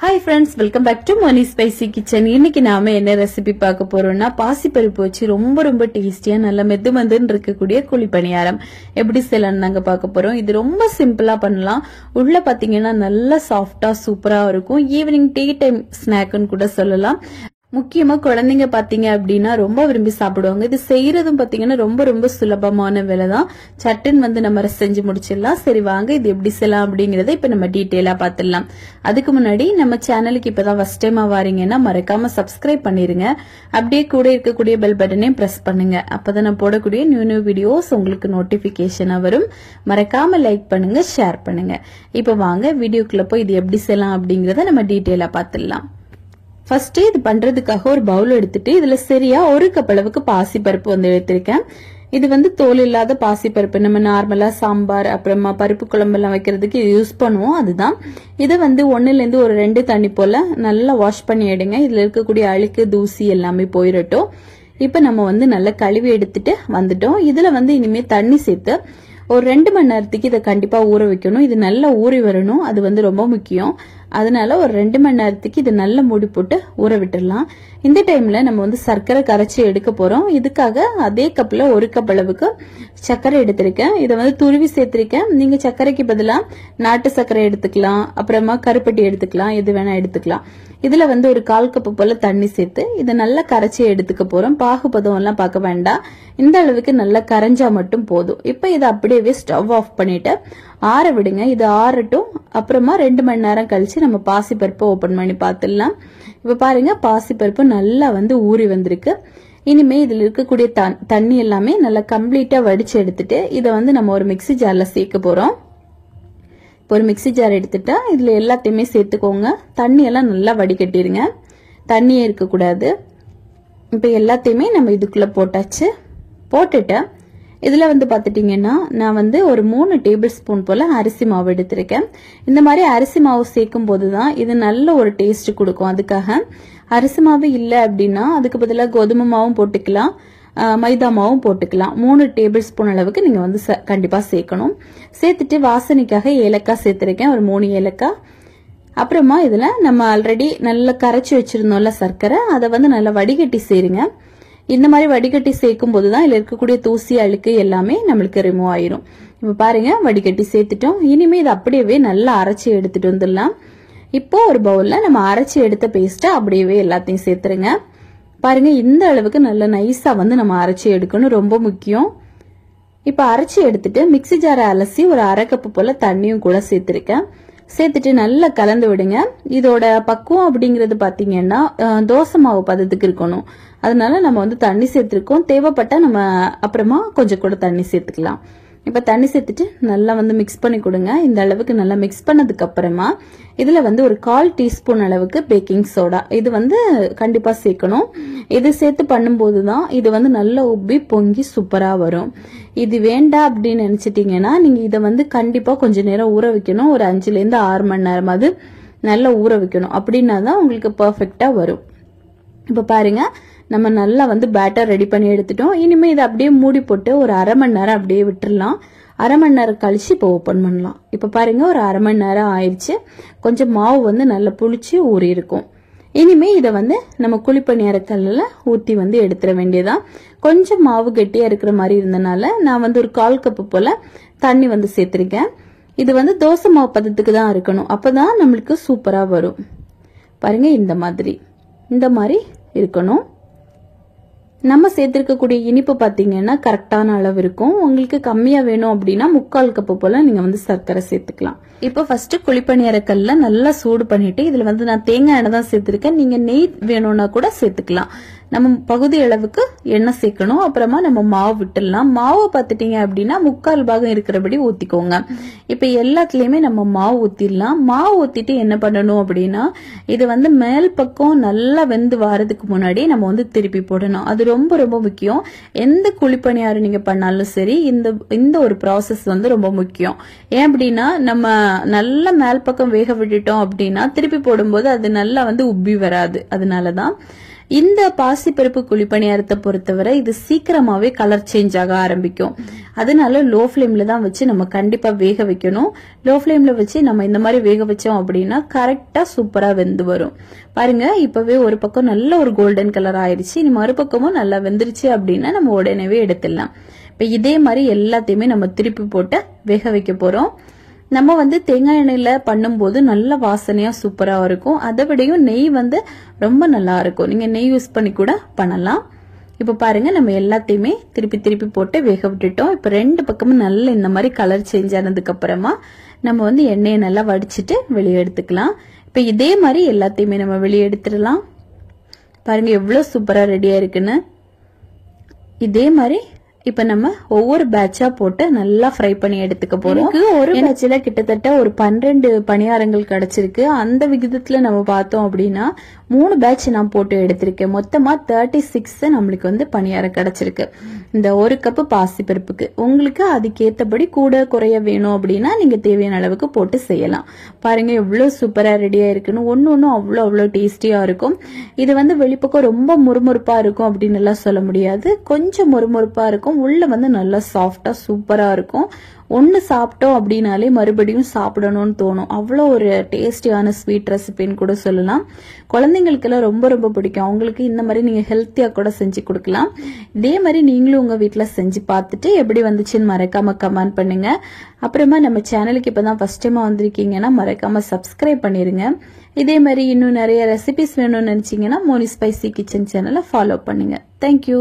Hi friends, welcome back to Moni Spicy Kitchen. இன்னைக்கு நாம என்ன ரெசிபி பார்க்க போறோம்னா பாசிப்பருப்பு வச்சு ரொம்ப டேஸ்டியா நல்ல மெதுமெதுன்னு இருக்கக்கூடிய குழி பணியாரம் எப்படி செய்யலாம்னு நாங்க பார்க்க போறோம். இது ரொம்ப சிம்பிளா பண்ணலாம். உள்ள பாத்தீங்கன்னா நல்ல சாஃப்டா சூப்பரா இருக்கும். ஈவினிங் டீ டைம் ஸ்நாக்னு கூட சொல்லலாம். முக்கியமா குழந்தைங்க பாத்தீங்க அப்படின்னா ரொம்ப விரும்பி சாப்பிடுவாங்க. இது செய்யறதும் பாத்தீங்கன்னா ரொம்ப சுலபமான வேலை தான். சட்டுன்னு நம்ம செஞ்சு முடிச்சிடலாம். சரி வாங்க இது எப்படி செய்யலாம் அப்படிங்கறத இப்ப நம்ம டீட்டெயிலா பாத்துடலாம். அதுக்கு முன்னாடி நம்ம சேனலுக்கு இப்பதான் ஃபர்ஸ்ட் டைமா வாரீங்கன்னா மறக்காம சப்ஸ்கிரைப் பண்ணிருங்க. அப்படியே கூட இருக்கக்கூடிய பெல் பட்டனையும் பிரஸ் பண்ணுங்க. அப்பதான் நான் போடக்கூடிய நியூ வீடியோஸ் உங்களுக்கு நோட்டிபிகேஷனா வரும். மறக்காம லைக் பண்ணுங்க, ஷேர் பண்ணுங்க. இப்ப வாங்க வீடியோக்குள்ள போய் இது எப்படி செய்யலாம் அப்படிங்கறத நம்ம டீட்டெயிலா பாத்துடலாம். ஃபர்ஸ்ட் இது பண்றதுக்காக ஒரு பவுல் எடுத்துட்டு இதுல சரியா 1 கப் அளவுக்கு பாசி பருப்பு எடுத்திருக்கேன். இது தோல் இல்லாத பாசி பருப்பு. நம்ம நார்மலா சாம்பார் அப்புறமா பருப்பு குழம்பு எல்லாம் வைக்கிறதுக்கு யூஸ் பண்ணுவோம். அதுதான் இதை 1ல இருந்து ஒரு 2 தண்ணி போல நல்லா வாஷ் பண்ணி எடுங்க. இதுல இருக்கக்கூடிய அழுக்கு தூசி எல்லாமே போயிடட்டும். இப்ப நம்ம நல்லா கழுவி எடுத்துட்டு வந்துட்டோம். இதுல இனிமே தண்ணி சேர்த்து ஒரு 2 மணி நேரத்துக்கு இதை கண்டிப்பா ஊற வைக்கணும். இது நல்லா ஊறி வரணும். அது ரொம்ப முக்கியம். அதனால ஒரு 2 மணி நேரத்துக்கு இதை நல்லா மூடி போட்டு ஊற விட்டுடலாம். இந்த டைம்ல நம்ம சர்க்கரை கரைச்சி எடுக்க போறோம். இதுக்காக அதே கப்ல 1 கப் அளவுக்கு சர்க்கரை எடுத்திருக்கேன். இதை துருவி சேர்த்திருக்கேன். நீங்க சர்க்கரைக்கு பதிலா நாட்டு சர்க்கரை எடுத்துக்கலாம், அப்புறமா கருப்பட்டி எடுத்துக்கலாம், எது வேணா எடுத்துக்கலாம். இதுல ஒரு 1/4 கப் போல தண்ணி சேர்த்து இதை நல்லா கரைச்சி எடுத்துக்க போறோம். பாகுபதம் எல்லாம் பார்க்க வேண்டாம். இந்த அளவுக்கு நல்லா கரைஞ்சா மட்டும் போதும். இப்ப இதை அப்படியே ஸ்டவ் ஆஃப் பண்ணிட்டு ஆற விடுங்க. இது ஆறட்டும். அப்புறமா 2 மணி நேரம் கழிச்சு நம்ம பாசி பருப்பை ஓபன் பண்ணி பாத்துடலாம். இப்ப பாருங்க பாசி பருப்பு நல்லா ஊறி வந்திருக்கு. இனிமே இதுல இருக்கக்கூடிய தண்ணி எல்லாமே நல்லா கம்ப்ளீட்டா வடிச்சு எடுத்துட்டு இதை நம்ம ஒரு மிக்ஸி ஜார்ல சேர்க்க போறோம். ஒரு மிக்ஸி ஜார் எடுத்துட்டா இதுல எல்லாத்தையுமே சேர்த்துக்கோங்க. தண்ணி எல்லாம் நல்லா வடிகட்டிருங்க. தண்ணியே இருக்கக்கூடாது. இப்ப எல்லாத்தையுமே நம்ம இதுக்குள்ள போட்டாச்சு. போட்டுட்டு இதுல பாத்துட்டீங்கன்னா நான் ஒரு 3 டேபிள் ஸ்பூன் போல அரிசி மாவு எடுத்திருக்கேன். இந்த மாதிரி அரிசி மாவு சேர்க்கும் போதுதான் இது நல்ல ஒரு டேஸ்ட் கொடுக்கும். அதுக்காக அரிசி மாவு இல்ல அப்படின்னா அதுக்கு பதிலா கோதுமை மாவும் போட்டுக்கலாம், மைதா மாவும் போட்டுக்கலாம். 3 டேபிள் ஸ்பூன் அளவுக்கு நீங்க கண்டிப்பா சேர்க்கணும். சேர்த்துட்டு வாசனைக்காக ஏலக்காய் சேர்த்திருக்கேன், ஒரு 3 ஏலக்காய். அப்புறமா இதுல நம்ம ஆல்ரெடி நல்லா கரைச்சி வச்சிருந்தோம்ல சர்க்கரை, அதை நல்லா வடிகட்டி சேருங்க. இந்த மாதிரி வடிகட்டி சேர்க்கும் போதுதான் இதுல இருக்கக்கூடிய தூசி அழுக்கு எல்லாமே நம்மளுக்கு ரிமூவ் ஆயிரும். இப்ப பாருங்க வடிகட்டி சேர்த்துட்டோம். இனிமே இது அப்படியே நல்லா அரைச்சி எடுத்துட்டு வந்துடலாம். இப்போ ஒரு பவுல்ல நம்ம அரைச்சி எடுத்த பேஸ்ட அப்படியே எல்லாத்தையும் சேர்த்துருங்க. பாருங்க இந்த அளவுக்கு நல்ல நைஸா நம்ம அரைச்சி எடுக்கணும், ரொம்ப முக்கியம். இப்ப அரைச்சி எடுத்துட்டு மிக்ஸி ஜாரை அலசி ஒரு 1/2 கப் போல தண்ணியும் கூட சேர்த்திருக்கேன். சேர்த்துட்டு நல்லா கலந்து விடுங்க. இதோட பக்குவம் அப்படிங்கறது பாத்தீங்கன்னா தோசை மாவு பதத்துக்கு இருக்கணும். அதனால நம்ம தண்ணி சேர்த்திருக்கோம். தேவைப்பட்டா நம்ம அப்புறமா கொஞ்சம் கூட தண்ணி சேர்த்துக்கலாம். இப்ப தண்ணி சேர்த்துட்டு நல்லா மிக்ஸ் பண்ணி கொடுங்க. இந்த அளவுக்கு நல்லா மிக்ஸ் பண்ணதுக்கு அப்புறமா இதுல ஒரு 1/4 டீஸ்பூன் அளவுக்கு பேக்கிங் சோடா இது கண்டிப்பா சேர்க்கணும். இது சேர்த்து பண்ணும்போதுதான் இது நல்லா உப்பி பொங்கி சூப்பரா வரும். இது வேண்டாம் அப்படின்னு நினைச்சிட்டீங்கன்னா நீங்க இதை கண்டிப்பா கொஞ்ச நேரம் ஊற வைக்கணும். ஒரு 5ல இருந்து 6 மணி நேரமாவது நல்லா ஊற வைக்கணும். அப்படின்னாதான் உங்களுக்கு பெர்ஃபெக்டா வரும். இப்ப பாருங்க நம்ம நல்லா பேட்டர் ரெடி பண்ணி எடுத்துட்டோம். இனிமே இதை அப்படியே மூடி போட்டு ஒரு 1/2 மணி நேரம் அப்படியே விட்டுறலாம். 1/2 மணி நேரம் கழிச்சு இப்போ ஓபன் பண்ணலாம். இப்ப பாருங்க ஒரு 1/2 மணி நேரம் ஆயிடுச்சு. கொஞ்சம் மாவு நல்லா புளிச்சு ஊறி இருக்கும். இனிமே இதை நம்ம குழிப்பணியாரக்கல்ல ஊத்தி எடுத்துட வேண்டியதான். கொஞ்சம் மாவு கெட்டியா இருக்கிற மாதிரி இருந்தனால நான் ஒரு 1/4 கப் போல தண்ணி சேர்த்திருக்கேன். இது தோசை மாவு பதத்துக்கு தான் இருக்கணும். அப்பதான் நம்மளுக்கு சூப்பரா வரும். பாருங்க இந்த மாதிரி இருக்கணும். நம்ம சேர்த்திருக்கக்கூடிய இனிப்பு பாத்தீங்கன்னா கரெக்டான அளவு இருக்கும். உங்களுக்கு கம்மியா வேணும் அப்படின்னா 3/4 கப் போல நீங்க சர்க்கரை சேர்த்துக்கலாம். இப்ப ஃபர்ஸ்ட் குழிப்பணியாரக்கல்ல நல்லா சூடு பண்ணிட்டு இதுல நான் தேங்காய் எண்ணெய் தான் சேர்த்திருக்கேன். நீங்க நெய் வேணும்னா கூட சேர்த்துக்கலாம். நம்ம பகுதி அளவுக்கு எண்ணெய் சேர்க்கணும். அப்புறமா நம்ம மாவு விட்டுடலாம். மாவு பார்த்துட்டீங்க அப்படின்னா 3/4 பாகம் இருக்கிறபடி ஊத்திக்கோங்க. இப்ப எல்லாத்துலயுமே நம்ம மாவு ஊத்திடலாம். மாவு ஊத்திட்டு என்ன பண்ணணும் அப்படின்னா இது மேல் பக்கம் நல்லா வெந்து வாரதுக்கு முன்னாடி நம்ம திருப்பி போடணும். அது ரொம்ப முக்கியம். எந்த குழிப்பணியாரம் நீங்க பண்ணாலும் சரி இந்த ஒரு ப்ராசஸ் ரொம்ப முக்கியம். ஏன் அப்படின்னா நம்ம நல்லா மேல் பக்கம் வேக விட்டுட்டோம் அப்படின்னா திருப்பி போடும்போது அது நல்லா உப்பி வராது. அதனாலதான் இந்த பாசிப்பருப்பு குழிப்பணியாரத்தை பொறுத்தவரை இது சீக்கிரமாவே கலர் சேஞ்ச் ஆக ஆரம்பிக்கும். அதனால லோ ஃபிளேம்ல தான் வச்சு நம்ம கண்டிப்பா வேக வைக்கணும். லோ ஃபிளேம்ல வச்சு நம்ம இந்த மாதிரி வேக வச்சோம் அப்படின்னா கரெக்டா சூப்பரா வெந்து வரும். பாருங்க, இப்பவே ஒரு பக்கம் நல்ல ஒரு கோல்டன் கலர் ஆயிடுச்சு. இனி மறுபக்கமும் நல்லா வெந்துருச்சு அப்படின்னா நம்ம உடனே எடுத்துடலாம். இப்ப இதே மாதிரி எல்லாத்தையுமே நம்ம திருப்பி போட்டு வேக வைக்க போறோம். நம்ம தேங்காய் எண்ணெயில பண்ணும்போது நல்ல வாசனையா சூப்பரா இருக்கும். அதை விடையும் நெய் ரொம்ப நல்லா இருக்கும். நீங்க நெய் யூஸ் பண்ணி கூட பண்ணலாம். இப்ப பாருங்க, நம்ம எல்லாத்தையுமே திருப்பி திருப்பி போட்டு வேக விட்டுட்டோம். இப்ப ரெண்டு பக்கமும் நல்ல இந்த மாதிரி கலர் சேஞ்ச் ஆனதுக்கு அப்புறமா நம்ம எண்ணெயை நல்லா வடிச்சிட்டு வெளியே எடுத்துக்கலாம். இப்ப இதே மாதிரி எல்லாத்தையுமே நம்ம வெளியே எடுத்துடலாம். பாருங்க எவ்வளவு சூப்பரா ரெடியா இருக்குன்னு. இதே மாதிரி இப்ப நம்ம ஒவ்வொரு பேட்சா போட்டு நல்லா ஃப்ரை பண்ணி எடுத்துக்க போறோம். ஒரு பேட்ச்ல கிட்டத்தட்ட ஒரு 12 பணியாரங்கள் கிடைச்சிருக்கு. அந்த விகிதத்துல நம்ம பார்த்தோம் அப்படின்னா 3 பேட்ச் நான் போட்டு எடுத்திருக்கேன். மொத்தமா 36 நம்மளுக்கு பணியாரம் கிடைச்சிருக்கு. இந்த ஒரு கப்பு பாசிப்பருப்புக்கு உங்களுக்கு அதுக்கேத்தபடி கூட குறைய வேணும் அப்படின்னா நீங்க தேவையான அளவுக்கு போட்டு செய்யலாம். பாருங்க எவ்வளவு சூப்பரா ரெடியா இருக்குன்னு. ஒன்னும் அவ்வளவு டேஸ்டியா இருக்கும். இது வெளிப்பக்கம் ரொம்ப முறுமுறுப்பா இருக்கும் அப்படின்னு எல்லாம் சொல்ல முடியாது. கொஞ்சம் முறுமுறுப்பா இருக்கும். உள்ள நல்லா சாஃப்டா சூப்பரா இருக்கும். ஒன்னு சாப்பிட்டோம் அப்படின்னாலே மறுபடியும் சாப்பிடணும்னு தோணும். அவ்வளோ ஒரு டேஸ்டியான ஸ்வீட் ரெசிபின்னு கூட சொல்லலாம். குழந்தைங்களுக்கு எல்லாம் ரொம்ப ரொம்ப பிடிக்கும். அவங்களுக்கு இந்த மாதிரி நீங்க ஹெல்த்தியா கூட செஞ்சு கொடுக்கலாம். இதே மாதிரி நீங்களும் உங்க வீட்டுல செஞ்சு பார்த்துட்டு எப்படி வந்துச்சுன்னு மறக்காம கமெண்ட் பண்ணுங்க. அப்புறமா நம்ம சேனலுக்கு இப்பதான் ஃபர்ஸ்ட் டைமா வந்திருக்கீங்கன்னா மறக்காம சப்ஸ்கிரைப் பண்ணிருங்க. இதே மாதிரி இன்னும் நிறைய ரெசிபிஸ் வேணும்னு நினைச்சீங்கன்னா மோனி ஸ்பைசி கிச்சன் சேனலை ஃபாலோ பண்ணுங்க. தேங்க்யூ.